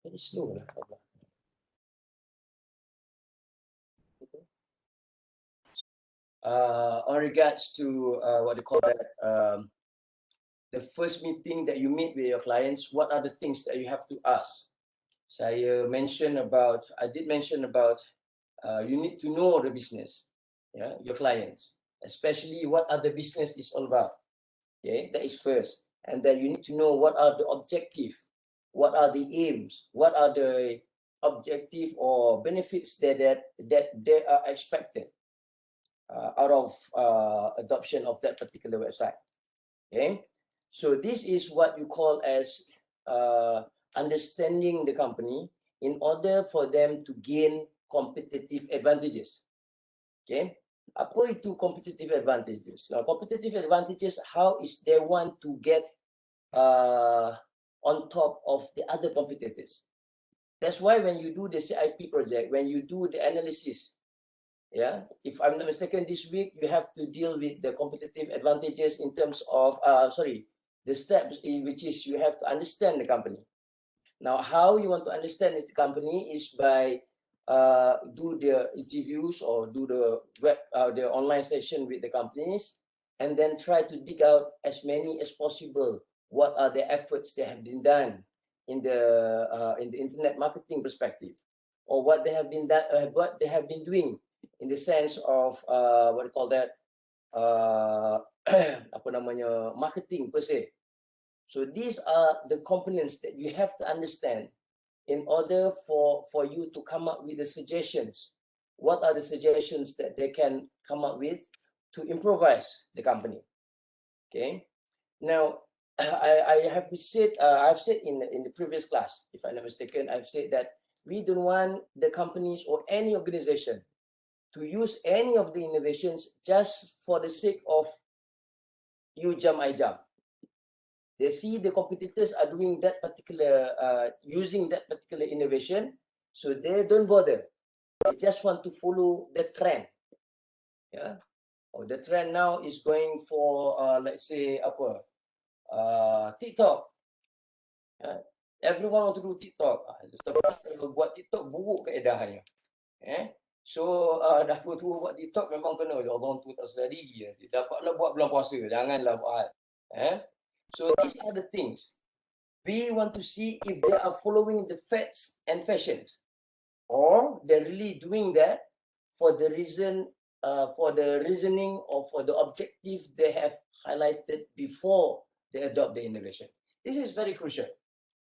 Very slow lah. On regards to what they call that, the first meeting that you meet with your clients, what are the things that you have to ask? I did mention about you need to know the business, yeah, your clients, especially what other business is all about. Okay, that is first, and then you need to know what are the objective, what are the aims, what are the objective or benefits that they are expected out of adoption of that particular website. Okay, so this is what you call as understanding the company in order for them to gain competitive advantages. Okay, apa itu competitive advantages? Now, competitive advantages, how is they want to get on top of the other competitors? That's why when you do the CIP project, when you do the analysis, yeah, if I'm not mistaken, this week you have to deal with the competitive advantages in terms of the steps in which is you have to understand the company. Now, how you want to understand the company is by do the interviews or do the the online session with the companies, and then try to dig out as many as possible. What are the efforts that have been done in the internet marketing perspective, or what they have been what they have been doing in the sense of what do you call that, apa namanya, marketing per se. So these are the components that you have to understand in order for you to come up with the suggestions. What are the suggestions that they can come up with to improvise the company? Okay. Now, I've said in the previous class, if I'm not mistaken, I've said that we don't want the companies or any organization to use any of the innovations just for the sake of you jump, I jump. They see the competitors are doing that particular, using that particular innovation, so they don't bother. They just want to follow the trend. Yeah, or the trend now is going for, let's say, TikTok. Everyone want to do TikTok. Kalau buat TikTok buruk keedahannya. So dah tua-tua buat TikTok memang kena orang tu tak sedari. Dapatlah buat bulan puasa, janganlah buat. So these are the things we want to see if they are following the fads and fashions, or they're really doing that for the reason, for the reasoning or for the objective they have highlighted before they adopt the innovation. This is very crucial.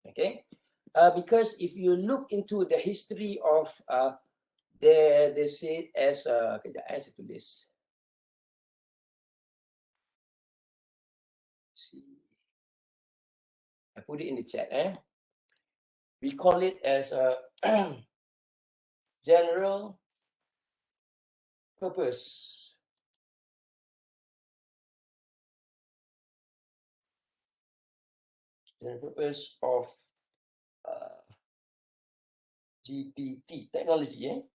Okay, because if you look into the history of they say as kejap saya tulis. I put it in the chat. We call it as a general purpose. General purpose of GPT technology.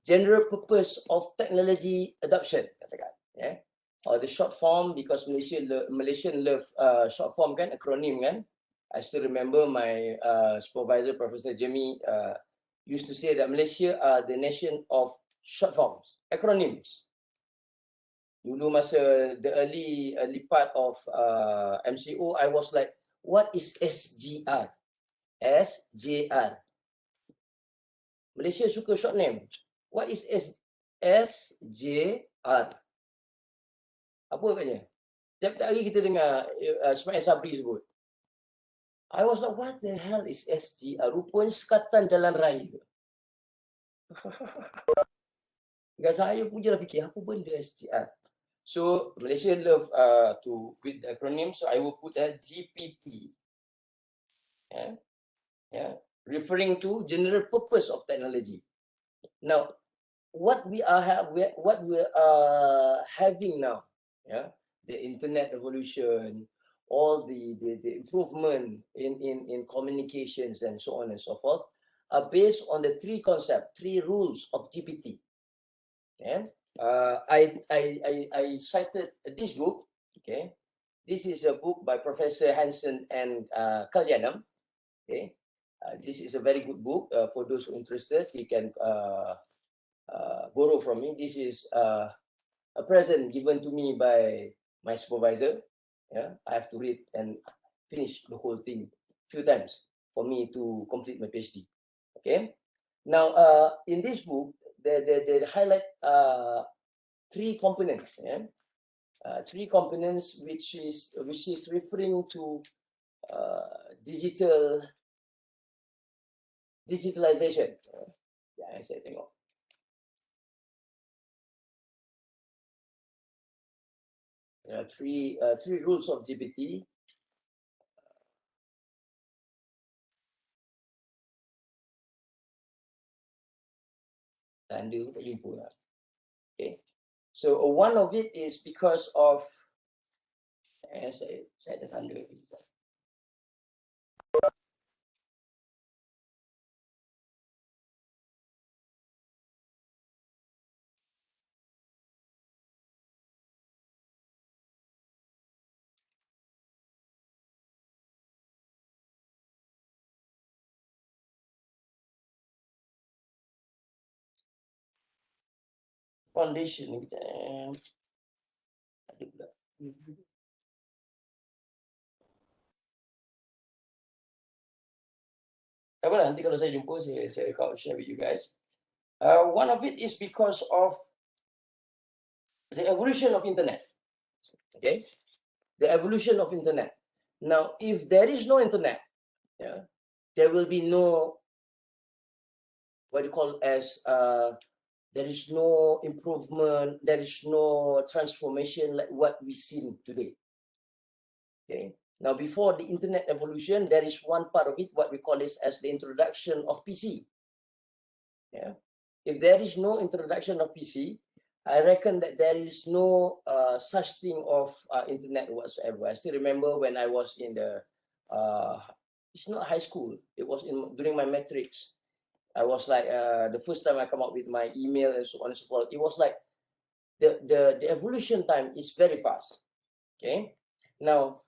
General purpose of technology adoption. Or the short form, because Malaysian love short form kan, acronym kan. I still remember my supervisor, Professor Jamie, used to say that Malaysia are the nation of short forms, acronyms. Dulu masa the early part of MCO, I was like, what is SGR? SJR. Malaysia suka short name. What is SJR? Apa katanya? Tiap hari kita dengar Ismail Sabri sebut. I was like, what the hell is SGR? Rupanya sekatan jalan raya. Saya pun je lah fikir, apa benda SGR? So Malaysia love to with the acronym, so I will put a GPT. Referring to general purpose of technology. Now, what we are having now, the internet revolution, all the improvement in communications and so on and so forth, are based on the three rules of GPT. I cited this book, This is a book by Professor Hansen and Kalyanam. Okay, this is a very good book for those who are interested. You can borrow from me. This is a present given to me by my supervisor. Yeah, I have to read and finish the whole thing a few times for me to complete my PhD. Okay. Now, in this book, they highlight three components. Yeah, three components which is referring to digitalization. Yeah, saya tengok. Three rules of GPT. And okay. So one of it is because of saya dah tanda. Foundation kita ada pula. Tak apa, nanti kalau saya jumpa saya share with you guys. One of it is because of the evolution of internet. Okay, the evolution of internet. Now, if there is no internet, yeah, there will be no what you call as there is no improvement, there is no transformation like what we see today. Okay. Now, before the internet evolution, there is one part of it, what we call this as the introduction of PC. Yeah. If there is no introduction of PC, I reckon that there is no such thing of internet whatsoever. I still remember when I was in the, it's not high school, it was during my matrix. I was like, the first time I come up with my email and so on and so forth, it was like the evolution time is very fast. Okay. Now,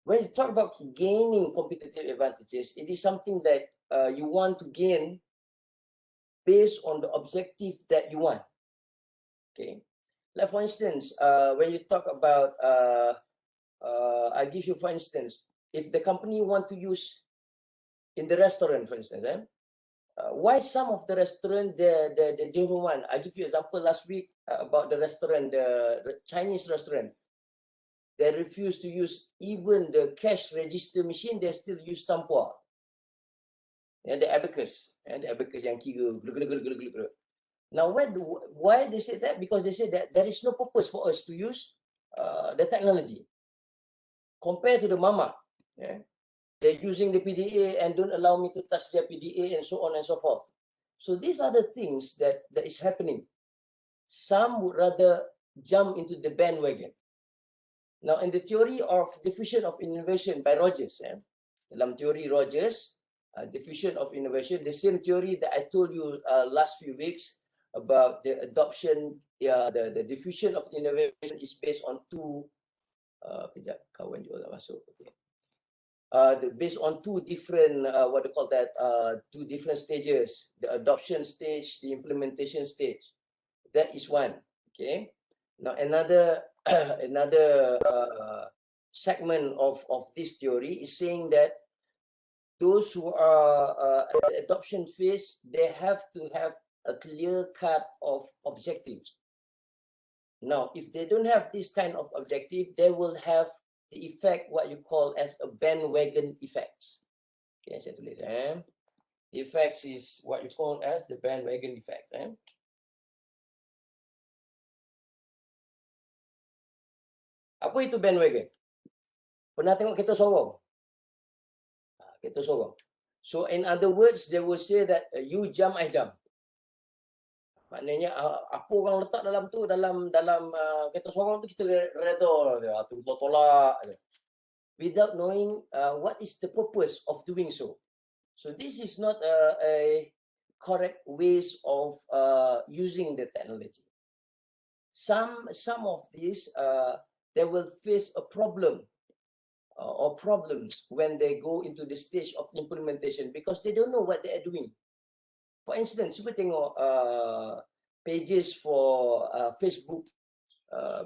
when you talk about gaining competitive advantages, it is something that you want to gain based on the objective that you want. Okay. Like for instance, when you talk about, I give you for instance, if the company want to use in the restaurant, for instance, why some of the restaurant they don't want? I give you example last week about the restaurant, the Chinese restaurant. They refuse to use even the cash register machine. They still use sampua. And the abacus, yang kira. Now, why they say that? Because they say that there is no purpose for us to use the technology compared to the mama. Yeah? They're using the PDA and don't allow me to touch their PDA and so on and so forth. So these are the things that is happening. Some would rather jump into the bandwagon. Now, in the theory of diffusion of innovation by Rogers, dalam teori Rogers, diffusion of innovation, the same theory that I told you last few weeks about the adoption, the diffusion of innovation is based on two, kawan juga masuk. Okay. Based on two different, what they call that, two different stages, the adoption stage, the implementation stage. That is one, okay? Now, another segment of this theory is saying that those who are at the adoption phase, they have to have a clear cut of objectives. Now, if they don't have this kind of objective, they will have the effect, what you call as a bandwagon effects. Okay, saya tulis. The effects is what you call as the bandwagon effect. Apa itu bandwagon? Pernah tengok kereta sorong? Kereta sorong. So in other words, they will say that you jump, I jump. Maknanya apa orang letak dalam tu, dalam kereta sorong tu kita reda, tolak without knowing what is the purpose of doing so. So this is not a correct ways of using the technology. Some of these they will face a problem or problems when they go into the stage of implementation because they don't know what they are doing. For instance, cuba tengok pages for Facebook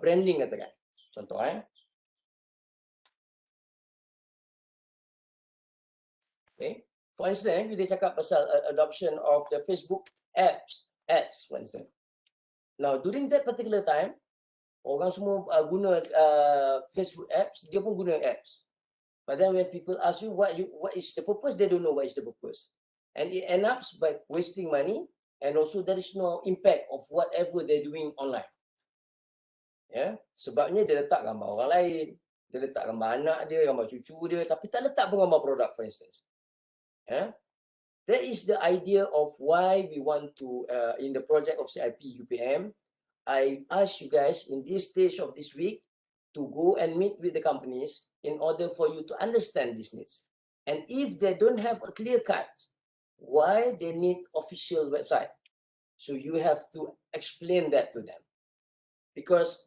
branding katakan. Contoh Okay. For instance, kita cakap pasal adoption of the Facebook ads, for instance. Now, during that particular time, orang semua guna Facebook apps, dia pun guna apps. But then when people ask you what is the purpose, they don't know what is the purpose. And it ends up by wasting money, and also there is no impact of whatever they're doing online. Ya, sebabnya dia letak gambar orang lain, dia letak gambar anak dia, gambar cucu dia, tapi tak letak pun gambar produk, for instance. Yeah, that is the idea of why we want to, in the project of CIP UPM, I ask you guys in this stage of this week to go and meet with the companies in order for you to understand these needs. And if they don't have a clear cut, why they need official website. So you have to explain that to them. Because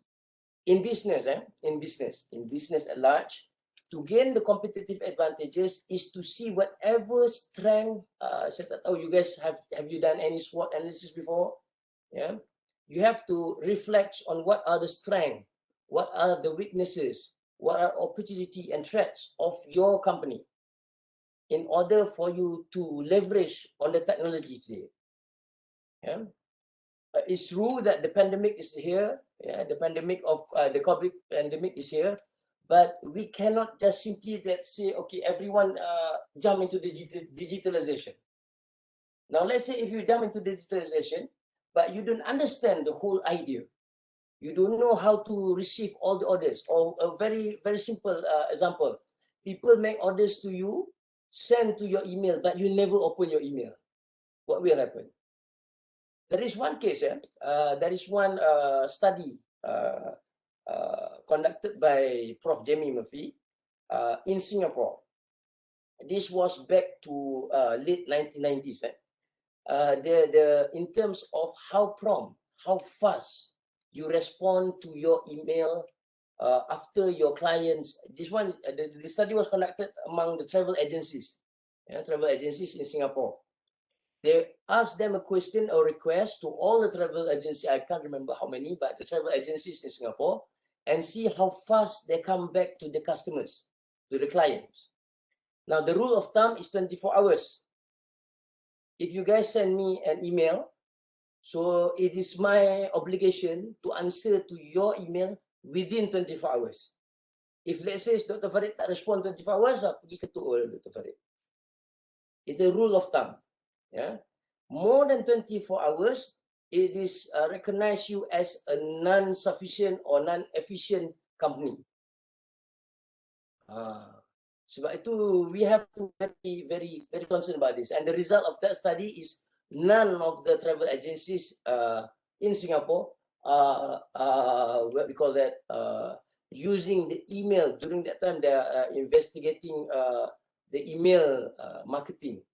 in business at large, to gain the competitive advantages is to see whatever strength. Saya tak tahu you guys have you done any SWOT analysis before? Yeah, you have to reflect on what are the strengths, what are the weaknesses, what are opportunity and threats of your company, in order for you to leverage on the technology today. Yeah. It's true that the pandemic is here. Yeah, the pandemic of the COVID pandemic is here. But we cannot just simply say, okay, everyone jump into digitalization. Now, let's say if you jump into digitalization, but you don't understand the whole idea. You don't know how to receive all the orders. Or a very, very simple example. People make orders to you, send to your email, but you never open your email. What will happen? There is one case, there is one study conducted by Prof. Jamie Murphy in Singapore. This was back to late 1990s. In terms of how prompt, how fast you respond to your email after your clients. This one, the study was conducted among the travel agencies in Singapore. They asked them a question or request to all the travel agencies, I can't remember how many, but the travel agencies in Singapore, and see how fast they come back to the customers, to the clients. Now, the rule of thumb is 24 hours. If you guys send me an email, so it is my obligation to answer to your email within 24 hours. If let's say Dr. Farid tak respond 24 hours, pergi ketuk oleh Dr. Farid. It's a rule of thumb. Yeah, more than 24 hours, it is recognized you as a non-sufficient or non-efficient company. Sebab itu we have to be very, very concerned about this. And the result of that study is none of the travel agencies in Singapore what we call that using the email during that time. They are investigating the email marketing.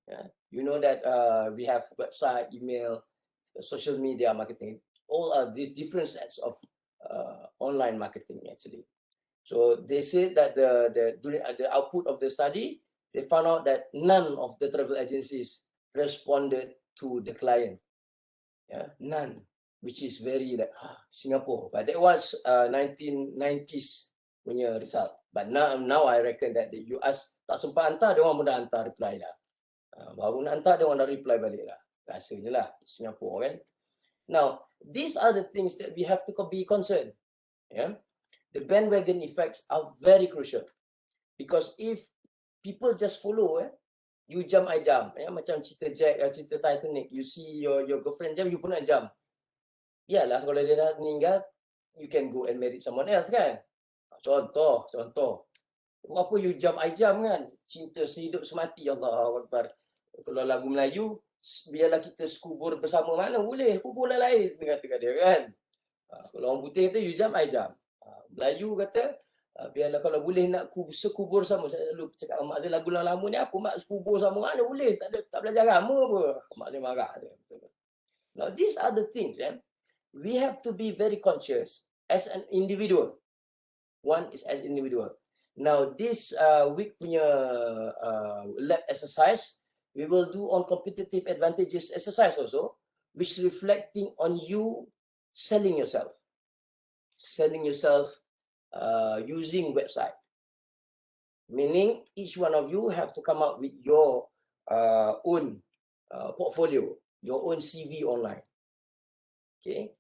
Yeah. You know that we have website, email, social media marketing. All are the different sets of online marketing actually. So they say that during the output of the study, they found out that none of the travel agencies responded to the client. Yeah, none, which is very like Singapore. But that was 1990s punya result. But now I reckon that you ask tak sempat hantar, dia orang pun dah hantar reply dah. Baru nak hantar, dia orang dah reply balik lah. Rasanya lah, Singapore kan. Now, these are the things that we have to be concerned. Yeah? The bandwagon effects are very crucial. Because if people just follow, you jump, I jump. Macam cerita Jack, cerita Titanic. You see your girlfriend jump, you pun nak jump. Yalah, kalau dia dah meninggal, you can go and marry someone else kan. Contoh. Apa you jump, I jump kan. Cinta sehidup semati, Allahu Akbar. Kalau lagu Melayu, biarlah kita sekubur bersama, mana boleh, kuburlah lain, kata dia kan. Kalau orang putih kata, you jump, I jump. Melayu kata, biarlah kalau boleh nak sekubur sama. Saya selalu cakap, mak saya lagu lama ni apa, mak sekubur sama, mana boleh, tak belajar agama apa. Mak saya marah dia. Now, these are the things, we have to be very conscious as an individual. One is as an individual. Now this week punya lab exercise, we will do on competitive advantages exercise also, which reflecting on you selling yourself using website. Meaning each one of you have to come up with your own portfolio, your own CV online. Okay,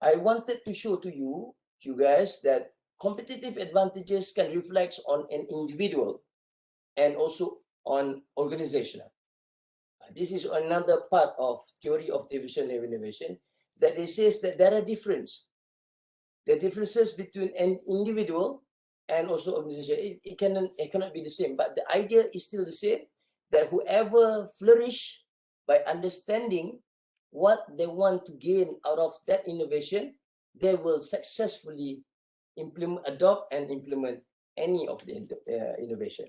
I wanted to show to you guys that competitive advantages can reflect on an individual and also on organizational. This is another part of theory of division and innovation, that it says that there are differences between an individual and also organization. It cannot be the same, but the idea is still the same, that whoever flourish by understanding what they want to gain out of that innovation, they will successfully adopt and implement any of the innovation.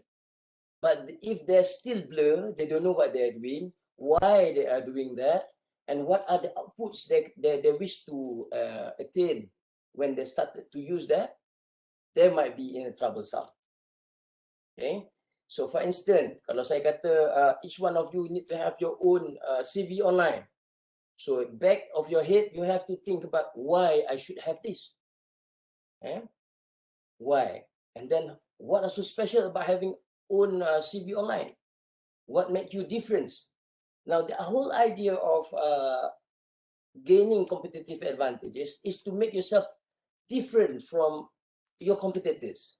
But if they're still blur, they don't know what they're doing, why they are doing that, and what are the outputs they wish to attain when they started to use that, they might be in a troublesome. Okay, so for instance, kalau saya kata each one of you need to have your own CV online. So back of your head, you have to think about why I should have this. Why? And then what is so special about having own CV online? What makes you different? Now, the whole idea of gaining competitive advantages is to make yourself different from your competitors.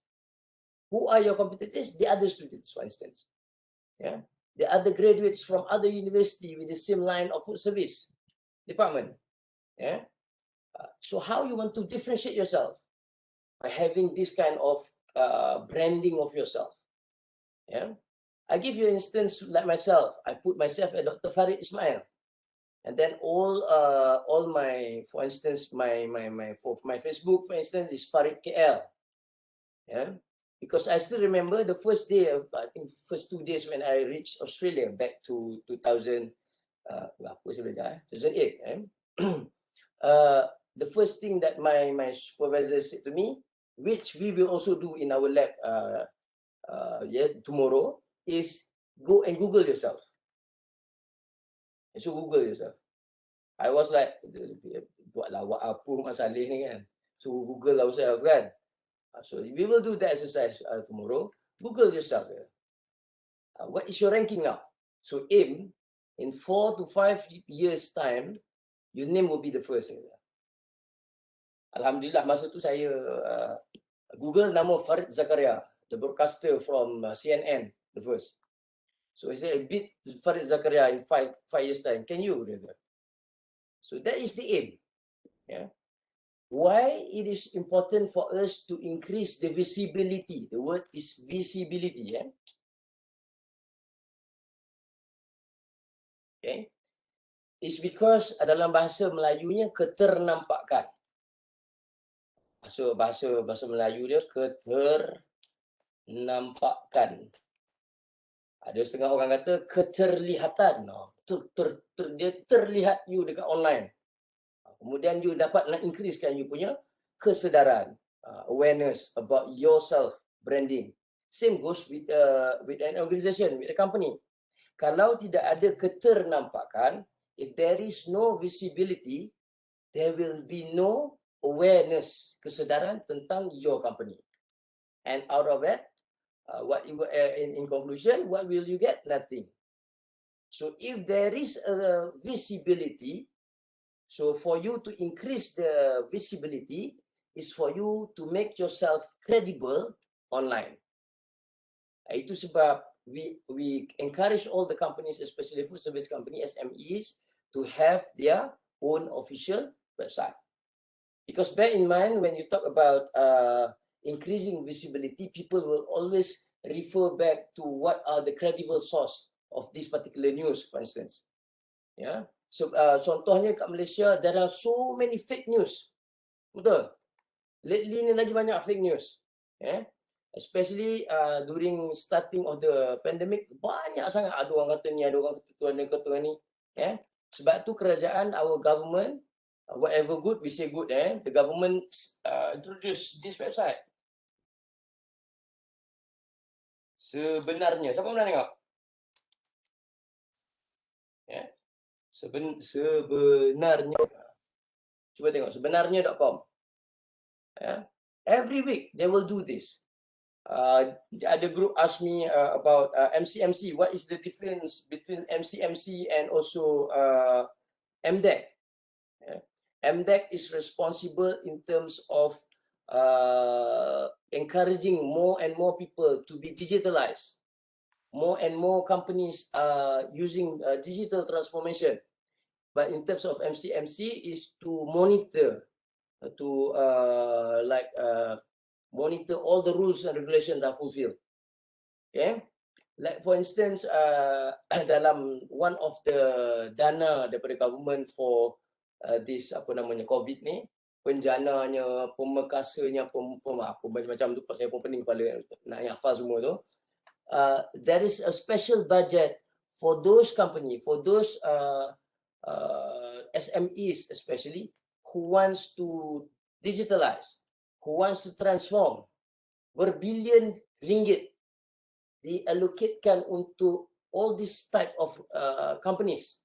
Who are your competitors? The other students, for instance. Yeah, the other graduates from other university with the same line of food service department. Yeah. So how you want to differentiate yourself? By having this kind of branding of yourself. Yeah. I give you an instance like myself. I put myself as Dr. Farid Ismail. And then all my, for instance, my Facebook, for instance, is Farid KL. Yeah. Because I still remember the first day of, I think first 2 days when I reached Australia back to 2000, 2008. The first thing that my supervisor said to me, which we will also do in our lab tomorrow, is go and Google yourself. And so Google yourself. I was like, buatlah buat apa masalah ni kan. So Google ourselves kan. So we will do that exercise tomorrow. Google yourself. What is your ranking now? So aim in 4 to 5 years time, your name will be the first. Alhamdulillah masa tu saya Google nama Farid Zakaria, the broadcaster from CNN, the first. So I said, beat Farid Zakaria in 5 years time. Can you? So that is the aim. Yeah. Why it is important for us to increase the visibility? The word is visibility. Yeah. Okay. It's because dalam bahasa Melayunya keternampakan. Bahasa Melayu dia keternampakan. Ada setengah orang kata keterlihatan. Dia terlihat you dekat online. Kemudian you dapat nak increasekan you punya kesedaran, awareness about yourself, branding. Same goes with an organization, with a company. Kalau tidak ada keternampakan, if there is no visibility, there will be no awareness, kesedaran tentang your company. And out of that, in conclusion, what will you get? Nothing. So if there is a visibility, so for you to increase the visibility is for you to make yourself credible online. Itu sebab we encourage all the companies, especially food service company, SMEs, to have their own official website. Because bear in mind, when you talk about increasing visibility, people will always refer back to what are the credible source of this particular news, for instance. Yeah. So contohnya kat Malaysia, there are so many fake news. Betul? Lately ni lagi banyak fake news. Yeah. Especially during starting of the pandemic, banyak sangat ada orang kata ni, ada orang kata ni. Yeah. Sebab tu kerajaan, our government, whatever good, we say good. The government introduce this website. Sebenarnya, siapa pernah tengok? Ya. Sebenarnya. Cuba tengok sebenarnya.com. Yeah. Every week they will do this. The other group asked me about MCMC. What is the difference between MCMC and also MDEC? Yeah. MDEC is responsible in terms of encouraging more and more people to be digitalized. More and more companies are using digital transformation. But in terms of MCMC is to monitor, monitor all the rules and regulations are fulfilled. Okay, like for instance, dalam one of the dana daripada government for this apa namanya COVID ni, penjananya, pemekasanya, apa macam-macam tu, saya pun pening kepala nak hafal semua tu. There is a special budget for those company, for those SMEs especially, who wants to digitalize, who wants to transform. Berbilion ringgit diallocatkan untuk all this type of companies.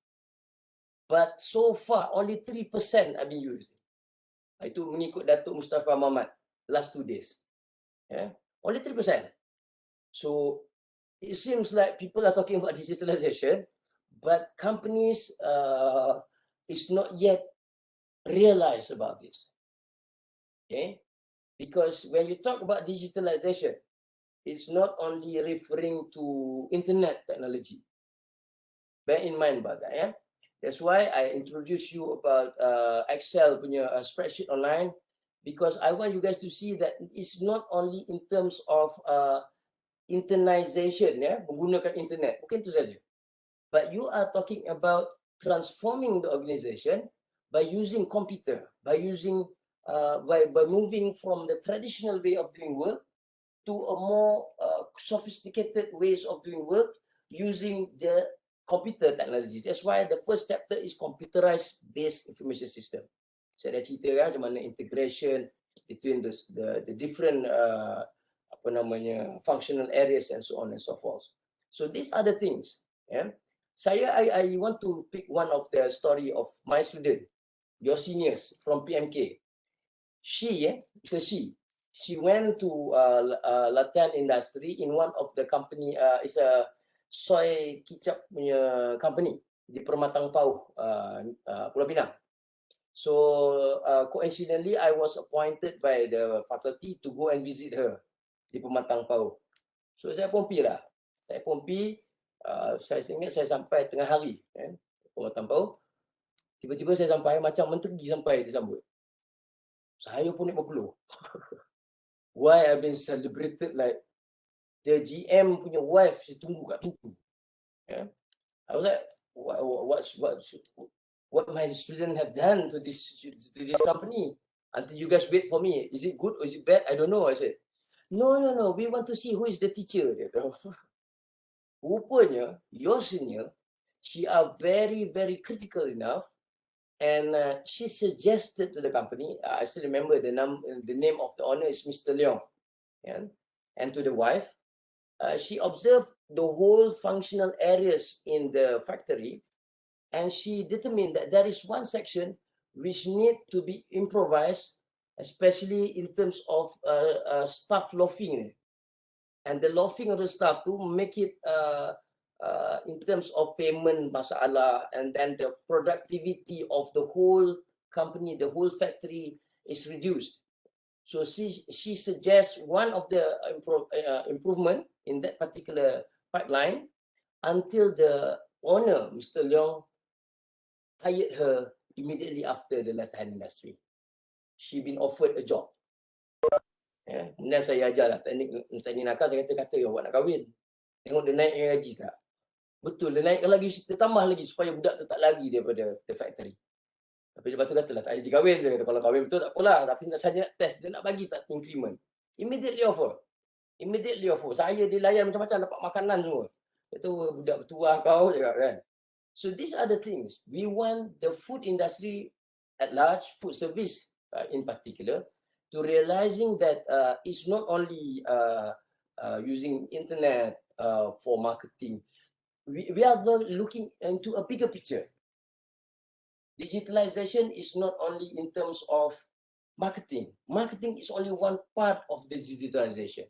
But so far, only 3% have been used. Itu mengikut Datuk Mustafa Muhammad last 2 days. Yeah? Only 3%. So it seems like people are talking about digitalization, but companies is not yet realized about this. Okay, because when you talk about digitalization, it's not only referring to internet technology. Bear in mind about that, yeah. That's why I introduce you about Excel punya spreadsheet online, because I want you guys to see that it's not only in terms of internalization, yeah, menggunakan internet, bukan itu saja. But you are talking about transforming the organization by using computer, by using by moving from the traditional way of doing work to a more sophisticated ways of doing work using the computer technology. That's why the first chapter is computerized based information system. Saya dah cerita kan macam mana integration between the different apa namanya functional areas and so on and so forth. So these are the things. Yeah. I want to pick one of the story of my student, your seniors from PMK. She went to latihan industry in one of the company, is a soy kicap punya company di Permatang Pauh, Pulau Pinang. So coincidentally, I was appointed by the faculty to go and visit her di Permatang Pauh. So saya pun pergi lah. Saya ingat saya sampai tengah hari, Permatang Pauh. Tiba-tiba saya sampai macam menteri sampai disambut. Saya pun naik berpeluh. Why I've been celebrated like the GM punya wife, saya tunggu kat pintu. Yeah. I was like, what my student have done to this company until you guys wait for me? Is it good or is it bad? I don't know. I said, no. We want to see who is the teacher. Rupanya, your senior, she are very, very critical enough, and she suggested to the company. I still remember the name of the owner is Mr. Leong, yeah? And to the wife, she observed the whole functional areas in the factory, and she determined that there is one section which need to be improvised, especially in terms of staff loafing. And the loafing of the staff to make it in terms of payment masalah, and then the productivity of the whole company, the whole factory is reduced. So she suggests one of the improvement in that particular pipeline until the owner, Mr. Leong, hired her immediately after the latihan industry. She been offered a job. Kemudian saya ajar lah teknik nakal. Saya kata awak nak kahwin, tengok dia naikkan gaji tak. Betul, dia naikkan lagi, dia tambah lagi supaya budak tu tak lari daripada the factory. Tapi lepas tu katalah tak jadi kahwin. Dia kata kalau kahwin betul tak apalah, tapi nak saja test, dia nak bagi tak increment. Immediately offer. Saya dilayan macam-macam, dapat makanan semua. Itu budak bertuah kau cakap kan. So these are the things. We want the food industry at large, food service in particular, to realizing that it's not only using internet for marketing. We are looking into a bigger picture. Digitalization is not only in terms of marketing. Marketing is only one part of the digitalization.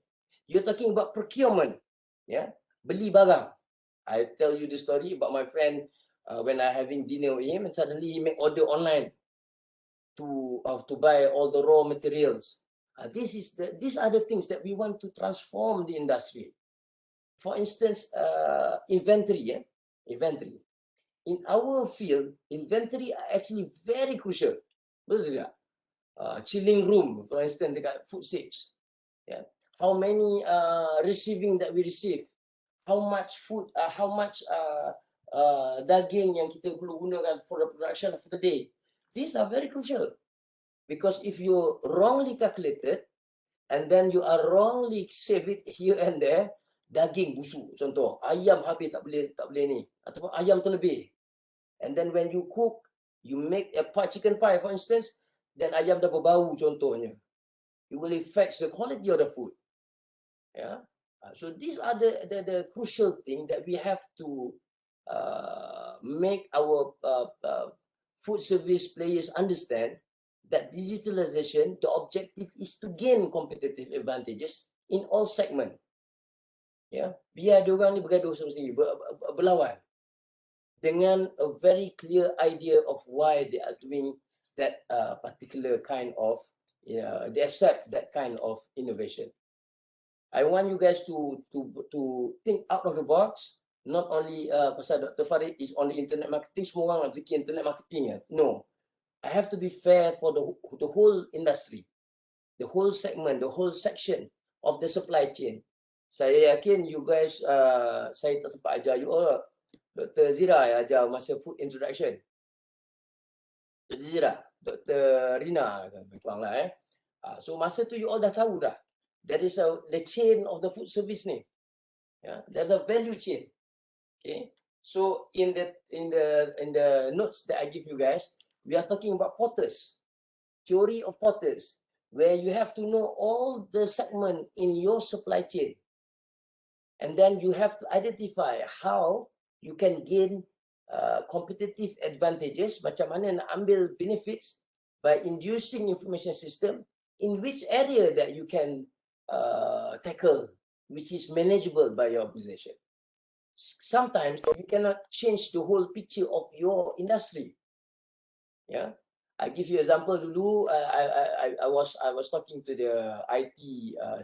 You're talking about procurement, yeah, beli barang. I tell you the story about my friend when I having dinner with him, and suddenly he make order online to buy all the raw materials. These are the things that we want to transform the industry. For instance, inventory, yeah, inventory. In our field, inventory are actually very crucial. Betul tidak? Chilling room, for instance, dekat Foodservice. Yeah. How many receiving that we receive? How much food, how much daging yang kita perlu gunakan for the production of the day? These are very crucial. Because if you wrongly calculated, and then you are wrongly save it here and there, daging busuk contoh, ayam habis tak boleh ni, ataupun ayam terlebih. And then when you cook, you make a chicken pie for instance, then ayam dah berbau contohnya. It will affect the quality of the food. Yeah. So these are the crucial thing that we have to make our food service players understand that digitalization, the objective is to gain competitive advantages in all segment. Yeah. Biar diorang ni bergaduh sendiri, berlawan dengan a very clear idea of why they are doing that particular kind of, they accept that kind of innovation. I want you guys to think out of the box. Not only pasal Dr. Farid is on the internet marketing, semua orang nak fikir internet marketing ya. No, I have to be fair for the whole industry, the whole segment, the whole section of the supply chain. Saya yakin you guys, saya tak sempat ajar you all. Dr. Zira ajar masa food introduction. Dr. Zira, Dr. Rina, kurang lah So masa tu you all dah tahu dah. There is the chain of the food service ni. Yeah, there's a value chain. Okay. So in the notes that I give you guys, we are talking about potters, theory of potters, where you have to know all the segment in your supply chain. And then you have to identify how you can gain competitive advantages, macam mana nak ambil benefits by inducing information system in which area that you can tackle, which is manageable by your organization. Sometimes you cannot change the whole picture of your industry. Yeah, I give you example dulu. I was talking to the IT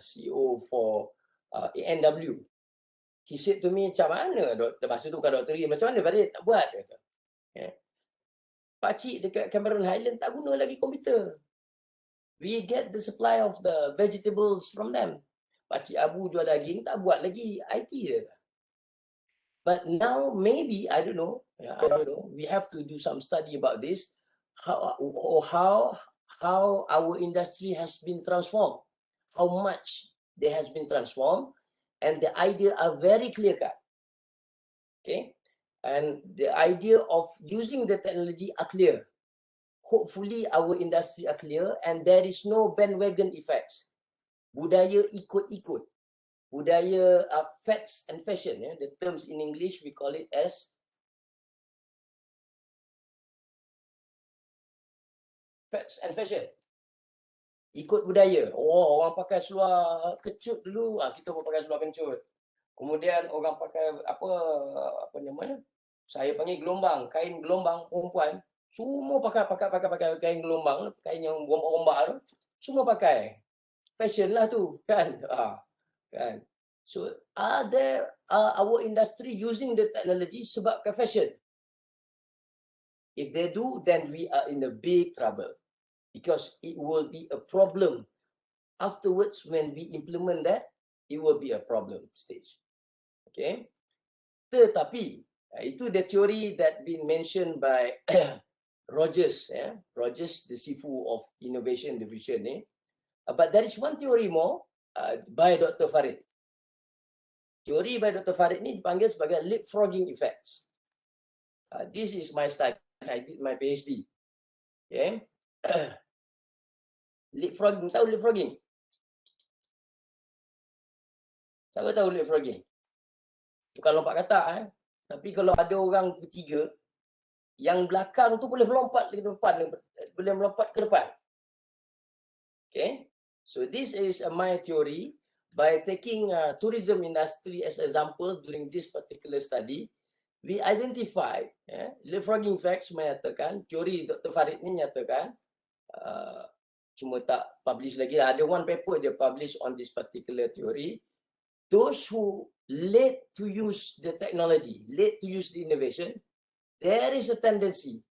CEO for ANW. He said to me, macam mana doktor, masa tu bukan doktor dia, macam mana Farid nak buat? Dia kata. Yeah. Pakcik dekat Cameron Highland tak guna lagi komputer. We get the supply of the vegetables from them. Pakcik Abu jual daging, tak buat lagi IT dia. But now maybe, I don't know, we have to do some study about this, how our industry has been transformed, how much they has been transformed, and the idea are very clear cut. Okay, and the idea of using the technology are clear. Hopefully our industry are clear and there is no bandwagon effects. Budaya ikut-ikut. Budaya fads and fashion. The terms in English we call it as fads and fashion. Ikut budaya. Oh, orang pakai seluar kecut dulu, kita pun pakai seluar kecut. Kemudian orang pakai apa namanya? Saya panggil gelombang, kain gelombang perempuan. Semua pakai kain gelombang, kain yang ombak-ombak tu. Semua pakai. Fashion lah tu, kan? Kan? So, are our industry using the technology sebabkan fashion? If they do, then we are in a big trouble. Because it will be a problem. Afterwards, when we implement that, it will be a problem stage. Okay? Tetapi, itu the theory that been mentioned by Rogers, Rogers, the Sifu of Innovation Division. But there is one theory more by Dr. Farid. Teori by Dr. Farid ni dipanggil sebagai leapfrogging effects. This is my study. I did my PhD. Okay. Leapfrogging, tahu leapfrogging? Siapa tahu leapfrogging? Bukan lompat katak. Tapi kalau ada orang bertiga, yang belakang tu boleh melompat ke depan, boleh melompat ke depan. Okay, so this is my theory. By taking tourism industry as example during this particular study, we identify leapfrogging facts menyatakan, teori Dr. Farid ni menyatakan, cuma tak publish lagi lah. Ada one paper je publish on this particular theory. Those who late to use the technology, late to use the innovation, there is a tendency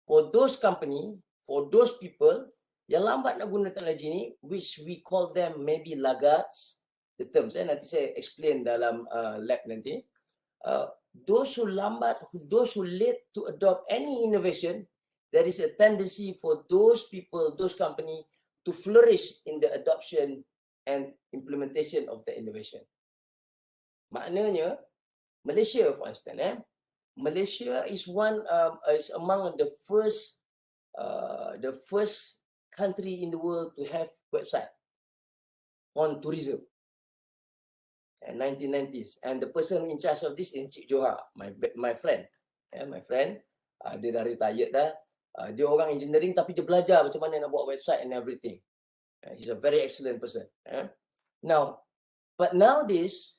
for those company, for those people yang lambat nak guna teknologi ni, which we call them maybe laggards, the terms. Nanti saya explain dalam lab nanti. Those who lambat, those who late to adopt any innovation, there is a tendency for those people, those company to flourish in the adoption and implementation of the innovation. Maknanya, Malaysia for instance, Malaysia is among the first country in the world to have website on tourism in 1990s, and the person in charge of this is Encik Johar, my friend. My friend, dia dah retired dah. Dia orang engineering tapi dia belajar macam mana nak buat website and everything. He's a very excellent person. But nowadays,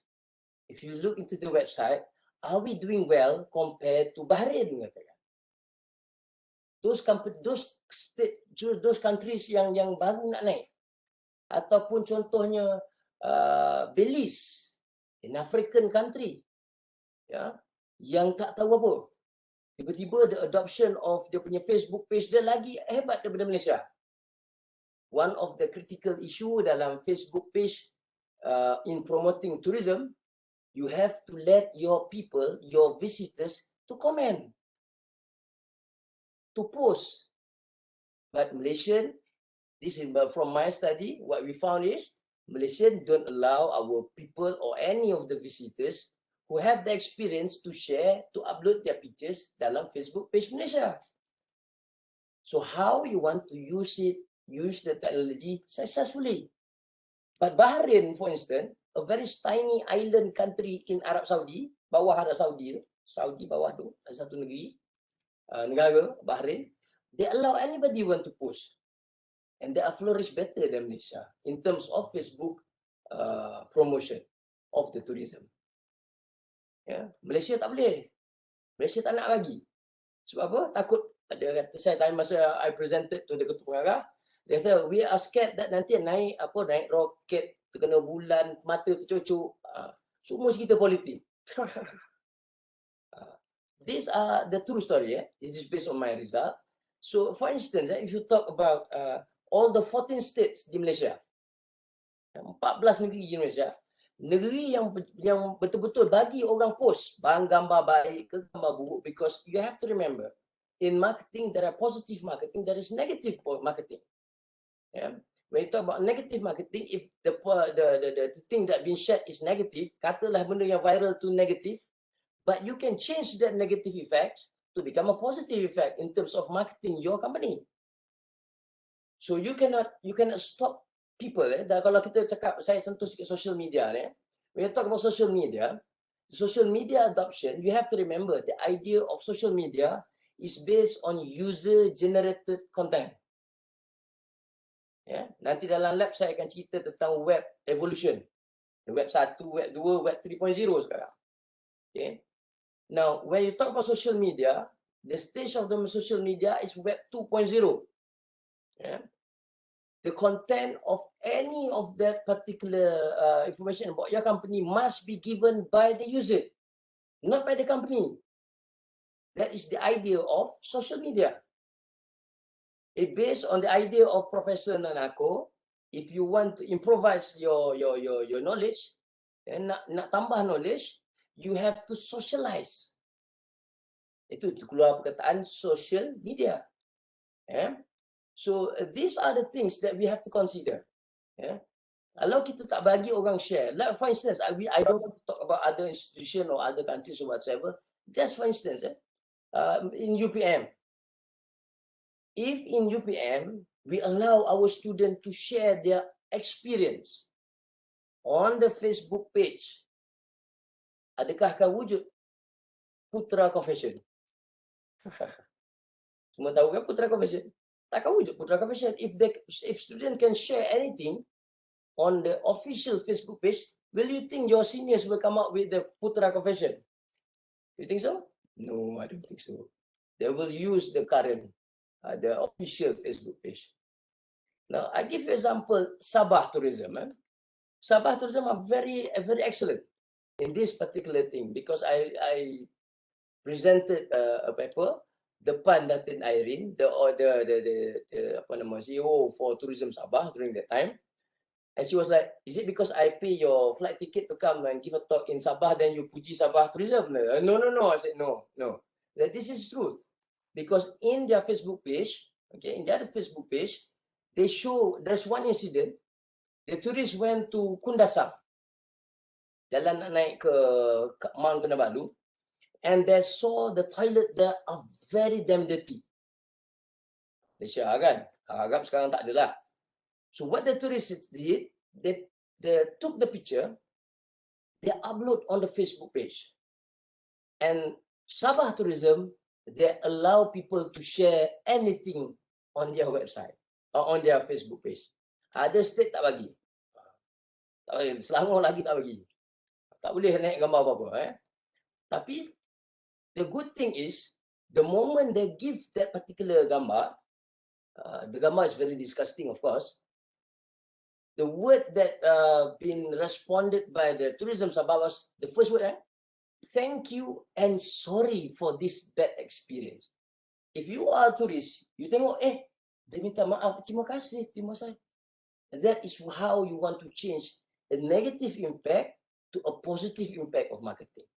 if you look into the website, are we doing well compared to Bahrain? Those countries yang baru nak naik, ataupun contohnya Belize, an African country, yang tak tahu apa. Tiba-tiba the adoption of dia punya Facebook page dia lagi hebat daripada Malaysia. One of the critical issue dalam Facebook page in promoting tourism, you have to let your people, your visitors to comment, to post. But Malaysian, this is from my study, what we found is Malaysian don't allow our people or any of the visitors who have the experience to share, to upload their pictures dalam Facebook page Malaysia. So how you want to use the technology successfully? But Bahrain, for instance, a very tiny island country in Arab Saudi, bawah Arab Saudi, Saudi bawah tu, ada satu negara, Bahrain, they allow anybody want to post. And they are flourish better than Malaysia in terms of Facebook promotion of the tourism. Malaysia tak boleh. Malaysia tak nak bagi. Sebab apa? Takut. Ada kata saya tanya masa I presented to the ketua pengarah, dia kata we are scared that nanti naik roket, terkena bulan, mata tercucuk. Semua cerita politik. These are the true story. It is based on my result. So for instance, if you talk about all the 14 states di Malaysia, 14 negeri di Malaysia, negeri yang betul-betul bagi orang post gambar baik ke gambar buruk, because you have to remember, in marketing there are positive marketing, there is negative marketing. When you talk about negative marketing, if the thing that being shared is negative, katalah benda yang viral to negative, but you can change that negative effect to become a positive effect in terms of marketing your company. So you cannot stop people. Dan kalau kita cakap, saya sentuh sikit social media ni. When you talk about social media adoption, you have to remember the idea of social media is based on user-generated content. Nanti dalam lab saya akan cerita tentang web evolution. Web 1, web 2, web 3.0 sekarang. Okay. Now, when you talk about social media, the stage of the social media is web 2.0. The content of any of that particular information about your company must be given by the user, not by the company. That is the idea of social media. It based on the idea of Professor Nanako. If you want to improvise your knowledge, and nak tambah knowledge, you have to socialize. Itu keluar perkataan social media. So these are the things that we have to consider. Kalau kita tak bagi orang share, like for instance, I don't want to talk about other institution or other countries or whatsoever. Just for instance, in UPM, if in UPM we allow our students to share their experience, on the Facebook page, adakah akan wujud Putra Confession? Semua tahu kan Putra Confession? Takkan wujud Putra Confession. If student can share anything on the official Facebook page, will you think your seniors will come up with the Putra Confession? You think so? No, I don't think so. They will use the current, the official Facebook page. Now, I give you example, Sabah Tourism. Sabah Tourism are very excellent in this particular thing because I presented a paper, depan Datin Irene, the apa nama CEO for Tourism Sabah during that time, and she was like, "Is it because I pay your flight ticket to come and give a talk in Sabah, then you puji Sabah Tourism?" No. I said no. That this is truth, because in their Facebook page, okay, in their Facebook page, they show there's one incident. The tourists went to Kundasang, jalan nak naik ke Mount Kinabalu, and they saw the toilet there are very damn dirty. Malaysia kan, harap sekarang tak ada lah. So what the tourists did, they took the picture, they upload on the Facebook page, and Sabah Tourism, they allow people to share anything on their website or on their Facebook page. Ada state tak bagi, Selangor lagi tak bagi, tak boleh naik gambar apa-apa. Tapi the good thing is, the moment they give that particular gambar, the gambar is very disgusting, of course. The word that been responded by the tourism Sabah was the first word, thank you and sorry for this bad experience. If you are a tourist, you tengok, dia minta maaf, terima kasih. That is how you want to change a negative impact to a positive impact of marketing.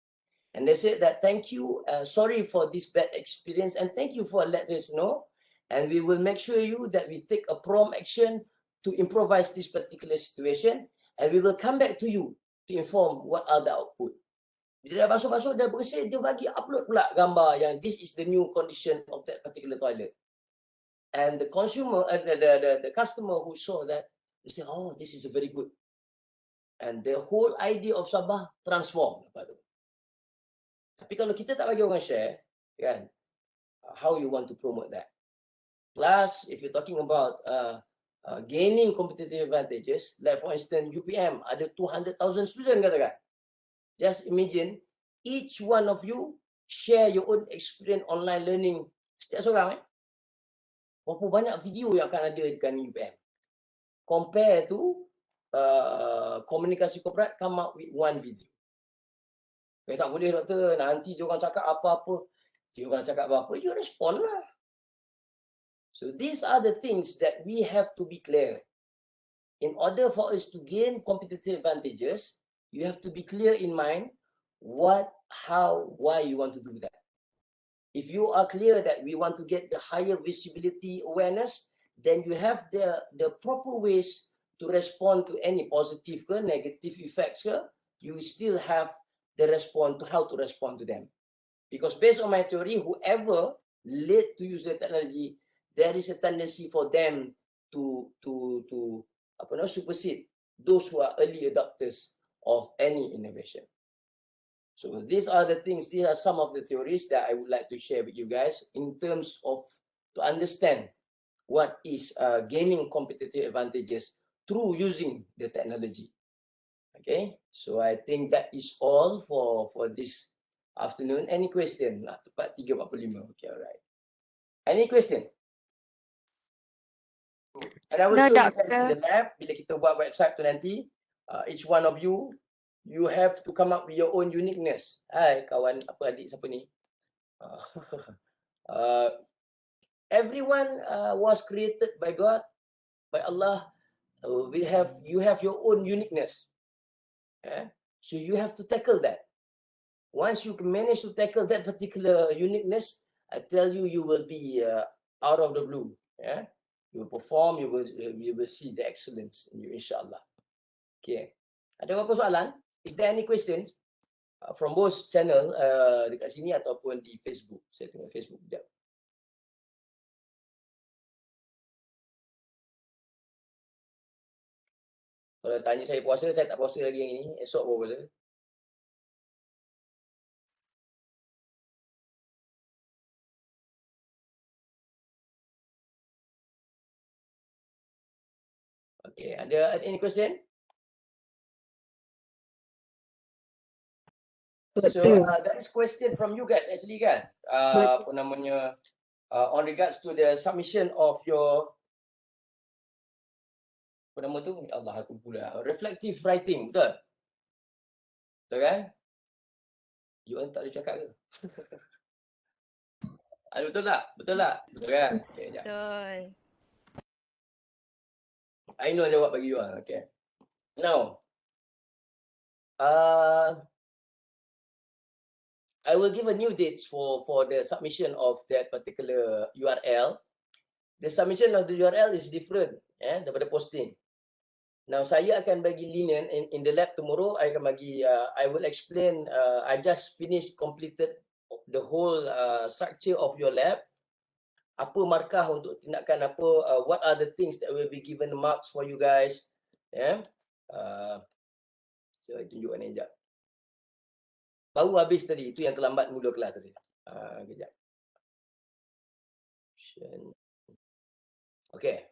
And they said that thank you, sorry for this bad experience, and thank you for letting us know. And we will make sure you that we take a prompt action to improvise this particular situation, and we will come back to you to inform what are the output. Bila dah basuh-basuh, dah bersih, dia bagi upload pula gambar yang this is the new condition of that particular toilet. And the consumer, the customer who saw that, they say, oh, this is very good. And the whole idea of Sabah transform. Tapi kalau kita tak bagi orang share, kan, how you want to promote that? Plus, if you're talking about gaining competitive advantages, like for instance, UPM ada 200,000 students katakan. Just imagine, each one of you share your own experience online learning setiap seorang. Berapa banyak video yang akan ada dekat UPM. Compare to komunikasi korporat come up with one video. Tak boleh doktor, nanti diorang cakap apa-apa. Diorang cakap apa-apa, you respond lah. So these are the things that we have to be clear. In order for us to gain competitive advantages, you have to be clear in mind what, how, why you want to do that. If you are clear that we want to get the higher visibility awareness, then you have the proper ways to respond to any positive or negative effects. You still have the response to how to respond to them. Because based on my theory, whoever late to use the technology, there is a tendency for them to supersede those who are early adopters of any innovation. So these are the things, these are some of the theories that I would like to share with you guys in terms of to understand what is gaining competitive advantages through using the technology. Okay, so I think that is all for this afternoon. Any question? Tepat 3:45. Okay, alright. Any question? And I will show you that in the lab, bila kita buat website tu nanti, each one of you, you have to come up with your own uniqueness. Hai kawan, apa adik siapa ni? Everyone was created by God, by Allah. You have your own uniqueness. So you have to tackle that. Once you manage to tackle that particular uniqueness, I tell you, you will be out of the blue. You will perform, you will see the excellence in you, inshallah. Okay. Ada apa soalan? Is there any questions from both channel dekat sini ataupun di Facebook? Saya tengok Facebook sekejap. Kalau tanya saya puasa, saya tak puasa lagi yang ini. Esok baru puasa. Okay, ada any question? So that is question from you guys actually kan. Apa namanya on regards to the submission of your apa nama tu? Ya Allah aku pula. Reflective writing, betul? Betul kan? You orang tak boleh cakap ke? Betul tak? Betul tak? Betul kan? Okay, sekejap. Betul. I know jawab bagi you orang. Okay. Now, I will give a new dates for the submission of that particular URL. The submission of the URL is different daripada posting. Now saya akan bagi linen in the lab tomorrow. I akan bagi. I will explain. I just completed the whole structure of your lab. Apa markah untuk tindakan apa? What are the things that will be given marks for you guys? Saya tunjukkan ni sekejap. Baru habis tadi, itu yang terlambat mula kelas tadi. Kejap. Okay.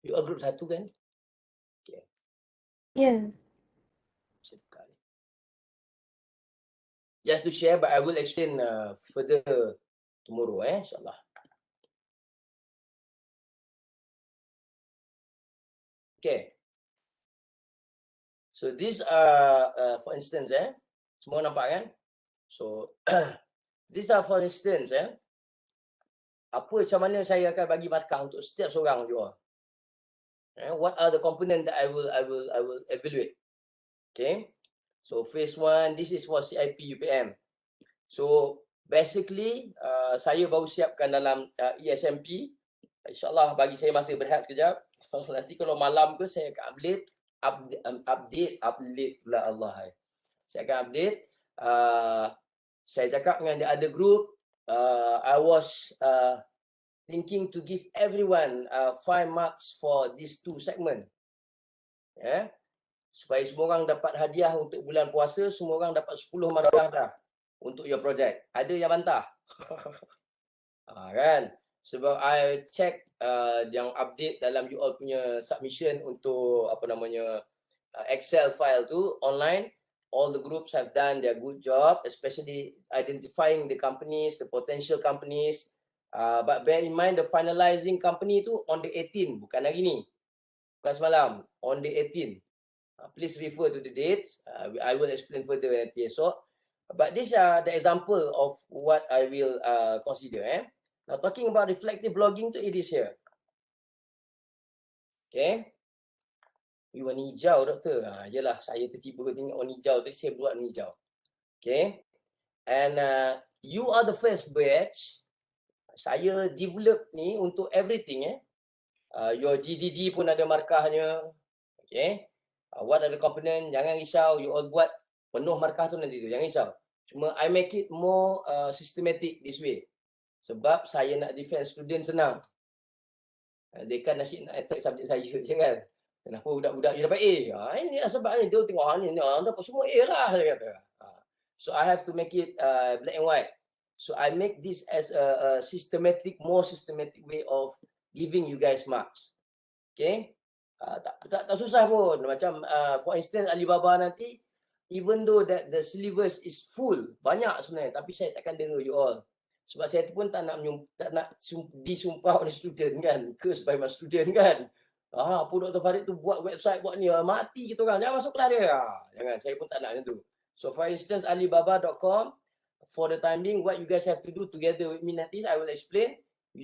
You all group 1 kan? Okay. Yeah. Just to share, but I will explain further tomorrow, insyaAllah. Okay. So these are, for instance, semua nampak kan? So, these are for instance, apa macam mana saya akan bagi markah untuk setiap seorang you all. What are the component that I will evaluate? Okay. So phase 1, this is for CIP UPM. So basically, saya baru siapkan dalam ESMP. InsyaAllah bagi saya masa berehat sekejap. Nanti kalau malam ke saya akan update pula Allah. Saya akan update. Saya cakap dengan the other group, I was thinking to give everyone 5 marks for these 2 segment. Supaya semua orang dapat hadiah untuk bulan puasa, semua orang dapat 10 markah dah untuk your project. Ada yang bantah? Kan? Sebab I check yang update dalam you all punya submission untuk apa namanya Excel file tu online. All the groups have done their good job, especially identifying the companies, the potential companies. But bear in mind the finalizing company tu on the 18, bukan hari ni. Bukan semalam, on the 18. Please refer to the dates. I will explain further nanti esok. But these are the example of what I will consider. Now talking about reflective blogging tu, it is here. Okay. You warna hijau, doktor. Yelah, saya tertiba tengok warna hijau tadi, saya buat warna hijau. Okay. And you are the first batch. Saya develop ni untuk everything. Your GDG pun ada markahnya. Okay. What are the component? Jangan risau, you all buat penuh markah tu nanti tu. Jangan risau. Cuma I make it more systematic this way. Sebab saya nak defend student senang. Dia kan nak attack subjek saya je kan. Kenapa budak-budak dia dapat A? Ini lah sebab ni. Dia tengok ni dapat semua A lah. Dia kata. So I have to make it black and white. So I make this as a more systematic way of giving you guys marks. Okay. Tak susah pun. Macam for instance Alibaba nanti, even though that the syllabus is full, banyak sebenarnya, tapi saya takkan dera you all. Sebab saya pun tak nak disumpah oleh student kan, curse by my student kan. Apa Dr. Farid tu buat website, buat ni, mati kita orang, jangan masuk kelas dia. Jangan, saya pun tak nak macam tu. So for instance Alibaba.com, for the time being, what you guys have to do together with me nanti, I will explain.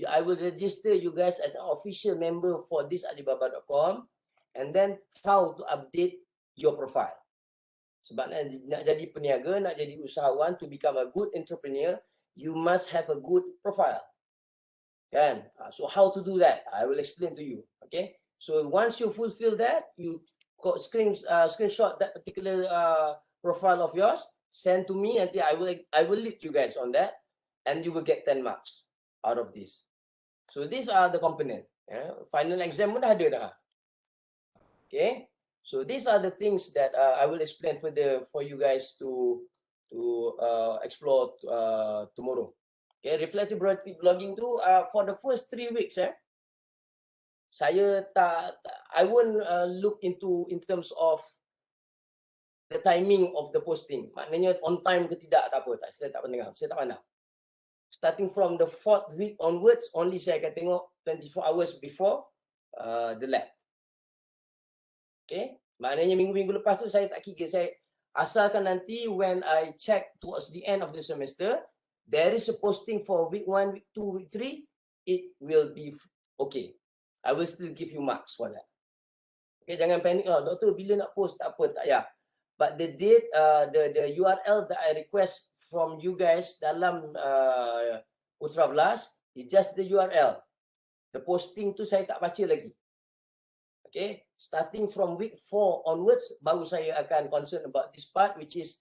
I will register you guys as an official member for this Alibaba.com, and then how to update your profile. Sebab nak jadi peniaga, nak jadi usahawan, to become a good entrepreneur, you must have a good profile. Kan? So how to do that? I will explain to you. Okay? So once you fulfill that, you screenshot that particular profile of yours, send to me, and I will lead you guys on that, and you will get 10 marks out of this. So these are the component. Final exam pun dah ada dah. Okay, so these are the things that I will explain further for you guys to explore tomorrow. Okay, reflective blogging tu for the first 3 weeks saya I won't look into in terms of the timing of the posting. Maknanya on time ke tidak tak apa, saya tak pandang. Saya tak pandang. Starting from the 4th week onwards, only saya akan tengok 24 hours before the lab. Okay, maknanya minggu-minggu lepas tu saya tak kira. Saya asalkan nanti when I check towards the end of the semester, there is a posting for week 1, week 2, week 3, it will be okay. I will still give you marks for that. Okay, jangan panik lah. Doktor, bila nak post? Tak apa, tak payah. But the date, the URL that I request from you guys dalam Ultra Blast is just the URL. The posting tu saya tak baca lagi. Okay, starting from week 4 onwards, baru saya akan concern about this part, which is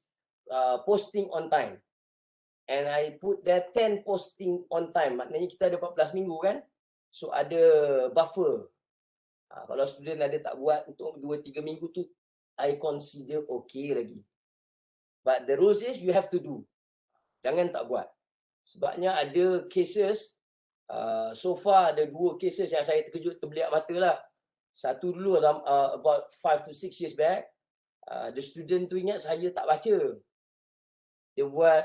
posting on time. And I put there 10 posting on time. Maknanya kita ada 14 minggu kan? So ada buffer. Kalau student ada tak buat untuk 2-3 minggu tu, I consider okay lagi. But the rules is you have to do. Jangan tak buat. Sebabnya ada cases, so far ada 2 cases yang saya terkejut terbeliak mata lah. Satu dulu about 5 to 6 years back, the student tu ingat saya tak baca. Dia buat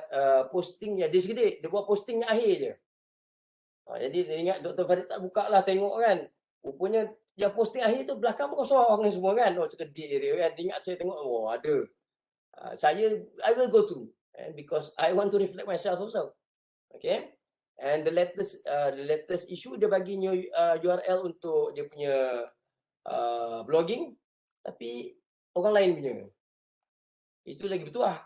posting yang dia segedik, dia buat posting yang akhir je. Jadi dia ingat Dr. Farid tak buka lah tengok kan. Rupanya yang posting akhir tu belakang pun kosong semua kan. Oh segedik dia kan. Dia ingat saya tengok, oh ada. I will go through because I want to reflect myself also. Okay. And the latest issue dia bagi URL untuk dia punya blogging, tapi orang lain punya. Itu lagi bertuah.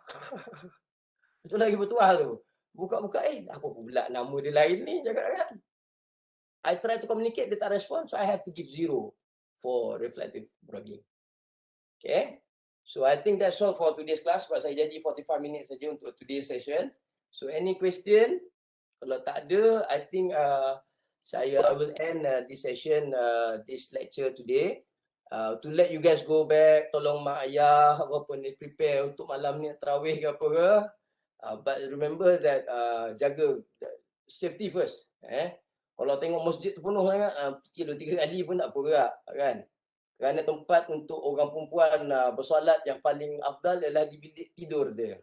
Itu lagi bertuah tu. Buka-buka, apa pula nama dia lain ni, cakap kan. I try to communicate, dia tak respon, so I have to give 0 for reflective blogging. Okay. So I think that's all for today's class. Sebab saya janji 45 minutes saja untuk today's session. So any question? Kalau tak ada, I think I will end this session, this lecture today. To let you guys go back, tolong mak ayah apa ni prepare untuk malam ni tarawih ke apa ke. But remember that jaga safety first. Kalau tengok masjid tu penuh sangat, fikir 2-3 kali pun tak apa gerak kan. Kerana tempat untuk orang perempuan bersolat yang paling afdal ialah di bilik tidur dia.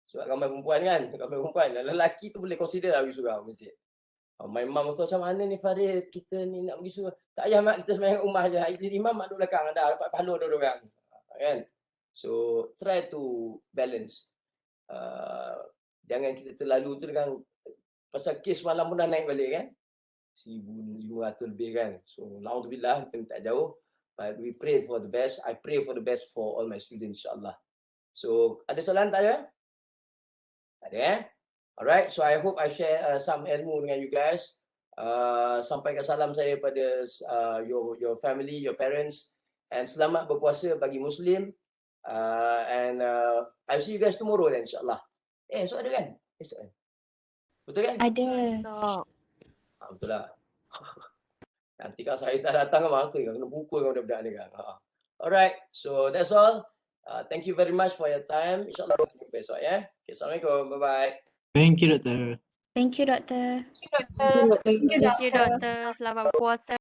Sebab ramai perempuan kan, ramai perempuan. Lelaki tu boleh consider lah pergi surau masjid. My mum tu macam mana ni Farid, kita ni nak pergi surau. Tak payah mak, kita semayang rumah je. Imam mak duduk belakang, dah dapat pahala dua orang. Kan? So try to balance. Jangan kita terlalu tu dengan pasal kes malam pun dah naik balik kan. 1,500 lebih kan. So alhamdulillah kita tak jauh. But we pray for the best. I pray for the best for all my students insyaAllah. So ada soalan tak ada? Tak ada Alright, so I hope I share some ilmu dengan you guys. Sampaikan salam saya pada your family, your parents, and selamat berpuasa bagi Muslim. And I'll see you guys tomorrow then insyaAllah. Esok ada kan? Esok kan? Betul kan? Ada. Betul lah. Nanti kalau saya tak datang kan mangkuk kena pukul dengan budak-budak ni kan. Alright, so that's all. Thank you very much for your time. InsyaAllah kita jumpa esok ya. Okay, Assalamualaikum. Bye-bye. Thank you, Doktor. Thank you, Doktor. Thank you, Doktor. Thank you, Doktor. Selamat puasa.